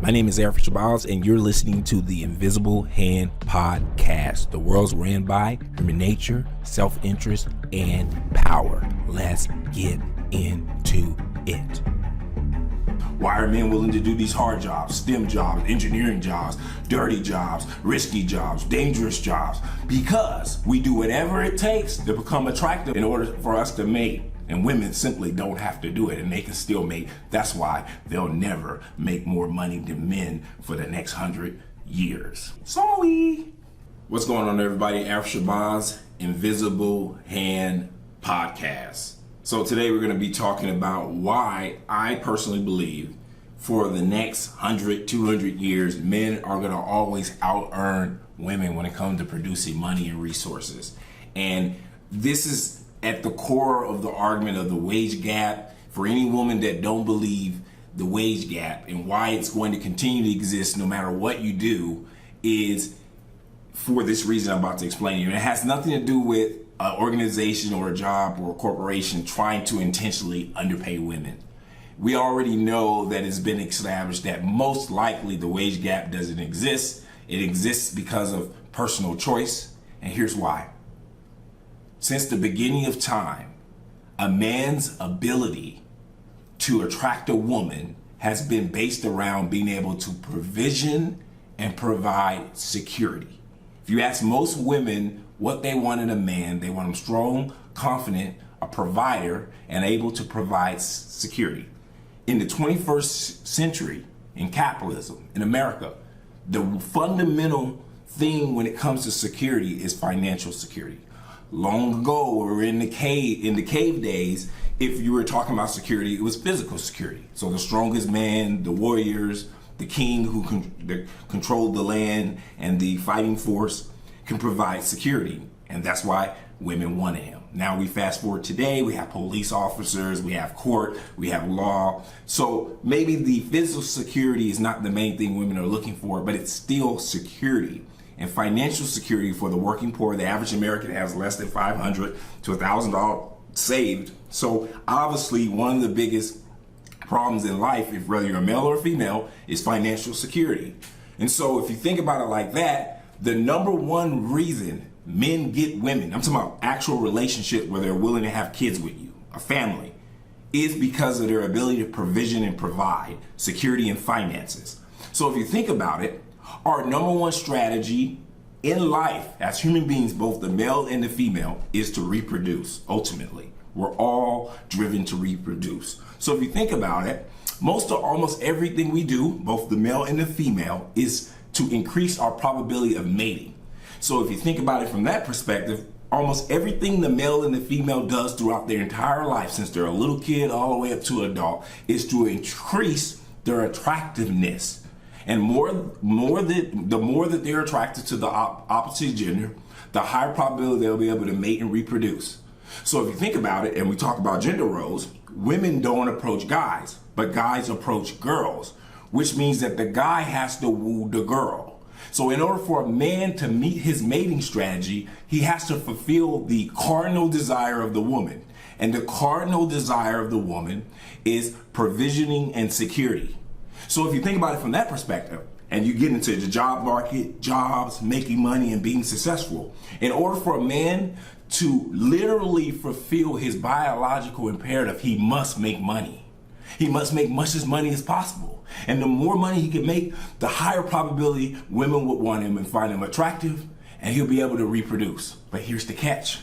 My name is Eric Shabazz, and you're listening to the Invisible Hand Podcast. The world's ran by human nature, self-interest, and power. Let's get into it. Why are men willing to do these hard jobs, STEM jobs, engineering jobs, dirty jobs, risky jobs, dangerous jobs? Because we do whatever it takes to become attractive in order for us to mate. And women simply don't have to do it, and they can still mate. That's why they'll never make more money than men for the next 100 years. Sorry. What's going on, everybody? Eric Shabazz, Invisible Hand Podcast. So today we're going to be talking about why I personally believe for the next 100, 200 years, men are going to always out-earn women when it comes to producing money and resources. And this is at the core of the argument of the wage gap. For any woman that don't believe the wage gap and why it's going to continue to exist no matter what you do is for this reason I'm about to explain to you. And it has nothing to do with an organization or a job or a corporation trying to intentionally underpay women. We already know that it's been established that most likely the wage gap doesn't exist. It exists because of personal choice. And here's why. Since the beginning of time, a man's ability to attract a woman has been based around being able to provision and provide security. If you ask most women what they want in a man, they want him strong, confident, a provider, and able to provide security. In the 21st century, in capitalism, in America, the fundamental thing when it comes to security is financial security. Long ago, we were in the cave days, if you were talking about security, it was physical security. So the strongest man, the warriors, the king who controlled the land and the fighting force can provide security. And that's why women wanted him. Now we fast forward today, we have police officers, we have court, we have law. So maybe the physical security is not the main thing women are looking for, but it's still security. And financial security for the working poor, the average American has less than $500 to $1,000 saved. So obviously one of the biggest problems in life, if whether you're a male or a female, is financial security. And so if you think about it like that, the number one reason men get women, I'm talking about actual relationship where they're willing to have kids with you, a family, is because of their ability to provision and provide security and finances. So if you think about it, our number one strategy in life as human beings, both the male and the female, is to reproduce. Ultimately, we're all driven to reproduce. So if you think about it, almost everything we do, both the male and the female, is to increase our probability of mating. So if you think about it from that perspective, almost everything the male and the female does throughout their entire life, since they're a little kid all the way up to adult, is to increase their attractiveness. And the more that they're attracted to the opposite gender, the higher probability they'll be able to mate and reproduce. So if you think about it, and we talk about gender roles, women don't approach guys, but guys approach girls, which means that the guy has to woo the girl. So in order for a man to meet his mating strategy, he has to fulfill the cardinal desire of the woman. And the cardinal desire of the woman is provisioning and security. So if you think about it from that perspective, and you get into the job market, jobs, making money, and being successful, in order for a man to literally fulfill his biological imperative, he must make money. He must make much as money as possible. And the more money he can make, the higher probability women would want him and find him attractive, and he'll be able to reproduce. But here's the catch.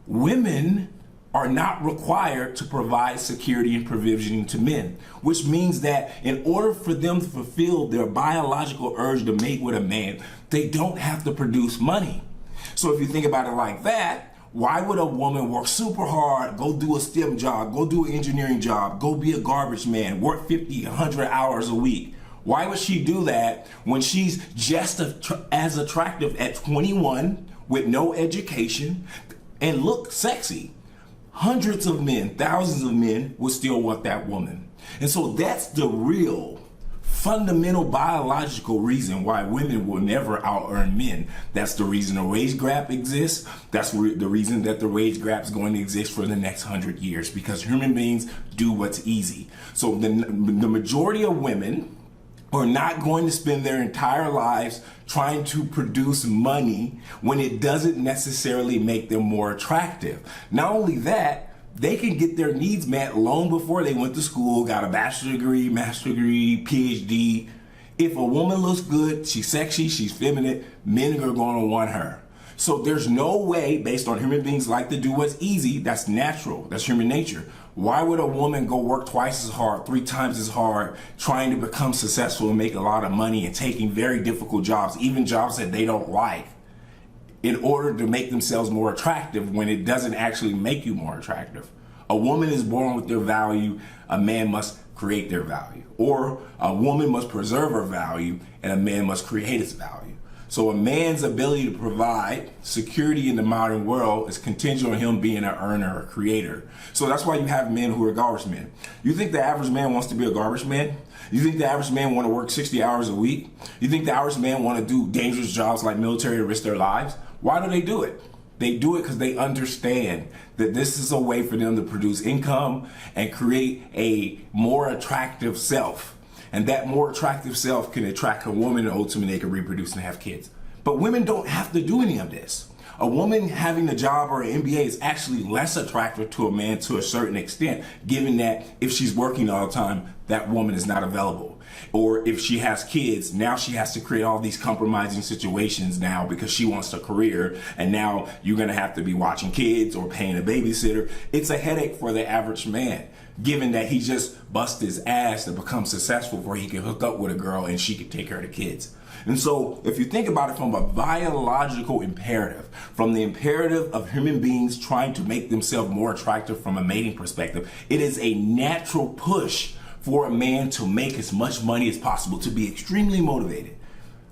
Women are not required to provide security and provisioning to men, which means that in order for them to fulfill their biological urge to mate with a man, they don't have to produce money. So if you think about it like that, why would a woman work super hard, go do a STEM job, go do an engineering job, go be a garbage man, work 50, 100 hours a week? Why would she do that when she's just as attractive at 21 with no education and look sexy? Hundreds of men, thousands of men would still want that woman. And so that's the real fundamental biological reason why women will never out-earn men. That's the reason the wage gap exists. That's the reason that the wage gap is going to exist for the next 100 years, because human beings do what's easy. So the majority of women are not going to spend their entire lives trying to produce money when it doesn't necessarily make them more attractive. Not only that, they can get their needs met long before they went to school, got a bachelor's degree, master's degree, PhD. If a woman looks good, she's sexy, she's feminine, men are going to want her. So there's no way, based on human beings like to do what's easy, that's natural, that's human nature. Why would a woman go work twice as hard, 3 times as hard, trying to become successful and make a lot of money and taking very difficult jobs, even jobs that they don't like, in order to make themselves more attractive when it doesn't actually make you more attractive? A woman is born with their value, a man must create their value. Or a woman must preserve her value and a man must create its value. So a man's ability to provide security in the modern world is contingent on him being an earner, a creator. So that's why you have men who are garbage men. You think the average man wants to be a garbage man? You think the average man want to work 60 hours a week? You think the average man want to do dangerous jobs like military to risk their lives? Why do they do it? They do it because they understand that this is a way for them to produce income and create a more attractive self. And that more attractive self can attract a woman and ultimately they can reproduce and have kids. But women don't have to do any of this. A woman having a job or an MBA is actually less attractive to a man to a certain extent, given that if she's working all the time, that woman is not available. Or if she has kids, now she has to create all these compromising situations now because she wants a career, and now you're gonna have to be watching kids or paying a babysitter. It's a headache for the average man, given that he just busts his ass to become successful where he can hook up with a girl and she can take care of the kids. And so if you think about it from a biological imperative, from the imperative of human beings trying to make themselves more attractive from a mating perspective, it is a natural push for a man to make as much money as possible, to be extremely motivated,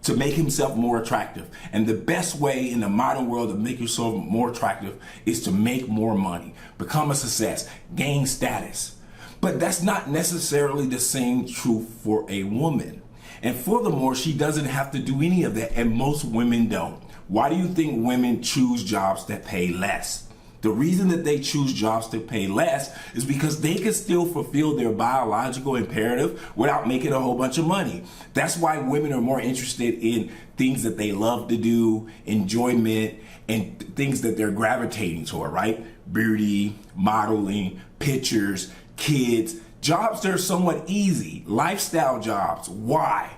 to make himself more attractive. And the best way in the modern world to make yourself more attractive is to make more money, become a success, gain status. But that's not necessarily the same true for a woman. And furthermore, she doesn't have to do any of that, and most women don't. Why do you think women choose jobs that pay less? The reason that they choose jobs that pay less is because they can still fulfill their biological imperative without making a whole bunch of money. That's why women are more interested in things that they love to do, enjoyment, and things that they're gravitating toward, right? Beauty, modeling, pictures, kids, jobs that are somewhat easy, lifestyle jobs. Why?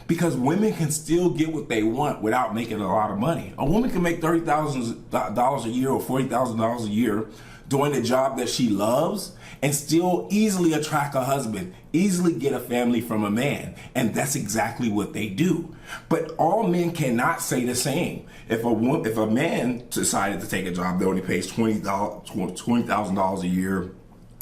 Because women can still get what they want without making a lot of money. A woman can make $30,000 a year or $40,000 a year doing a job that she loves and still easily attract a husband, easily get a family from a man. And that's exactly what they do. But all men cannot say the same. If a man decided to take a job that only pays $20,000 a year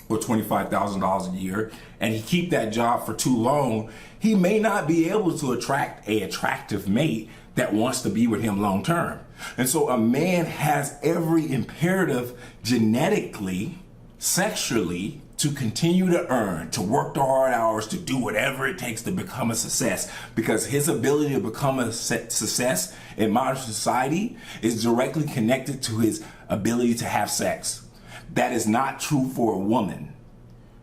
or $25,000 a year, and he keep that job for too long, he may not be able to attract an attractive mate that wants to be with him long term. And so a man has every imperative genetically, sexually, to continue to earn, to work the hard hours, to do whatever it takes to become a success, because his ability to become a success in modern society is directly connected to his ability to have sex. That is not true for a woman.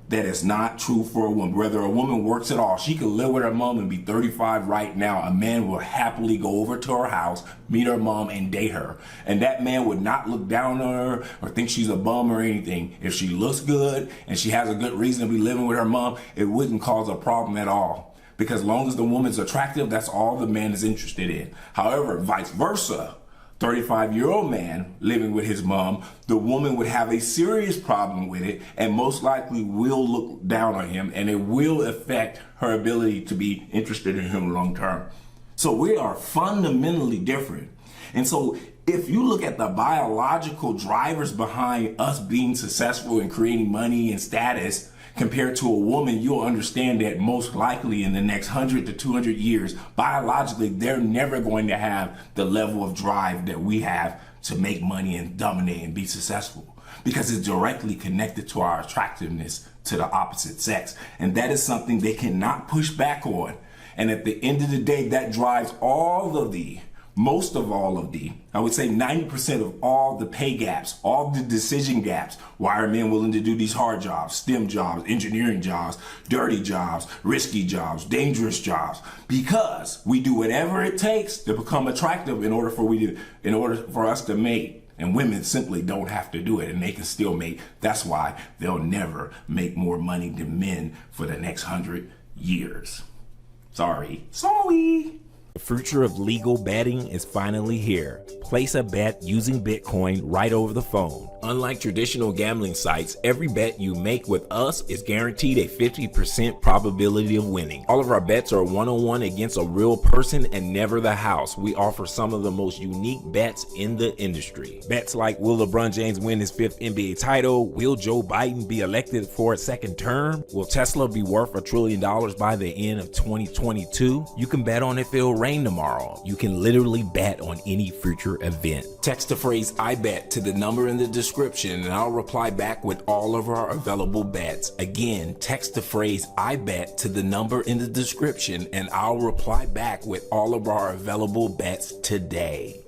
That is not true for a woman. Whether a woman works at all, she could live with her mom and be 35 right now. A man will happily go over to her house, meet her mom, and date her. And that man would not look down on her or think she's a bum or anything. If she looks good and she has a good reason to be living with her mom, it wouldn't cause a problem at all. Because as long as the woman's attractive, that's all the man is interested in. However, vice versa, 35-year-old man living with his mom, the woman would have a serious problem with it and most likely will look down on him, and it will affect her ability to be interested in him long term. So we are fundamentally different. And so if you look at the biological drivers behind us being successful in creating money and status, compared to a woman, you'll understand that most likely in the next 100 to 200 years, biologically, they're never going to have the level of drive that we have to make money and dominate and be successful, because it's directly connected to our attractiveness to the opposite sex. And that is something they cannot push back on. And at the end of the day, that drives all of the most of all of I would say 90% of all the pay gaps, all the decision gaps. Why are men willing to do these hard jobs, STEM jobs, engineering jobs, dirty jobs, risky jobs, dangerous jobs? Because we do whatever it takes to become attractive in order for us to mate. And women simply don't have to do it, and they can still mate. That's why they'll never make more money than men for the next 100 years. Sorry. The future of legal betting is finally here. Place a bet using Bitcoin right over the phone. Unlike traditional gambling sites, every bet you make with us is guaranteed a 50% probability of winning. All of our bets are one-on-one against a real person and never the house. We offer some of the most unique bets in the industry. Bets like, will LeBron James win his 5th NBA title? Will Joe Biden be elected for a second term? Will Tesla be worth $1 trillion by the end of 2022? You can bet on if it'll rain tomorrow. You can literally bet on any future event. Text the phrase I bet to the number in the description and I'll reply back with all of our available bets. Again, text the phrase I bet to the number in the description and I'll reply back with all of our available bets today.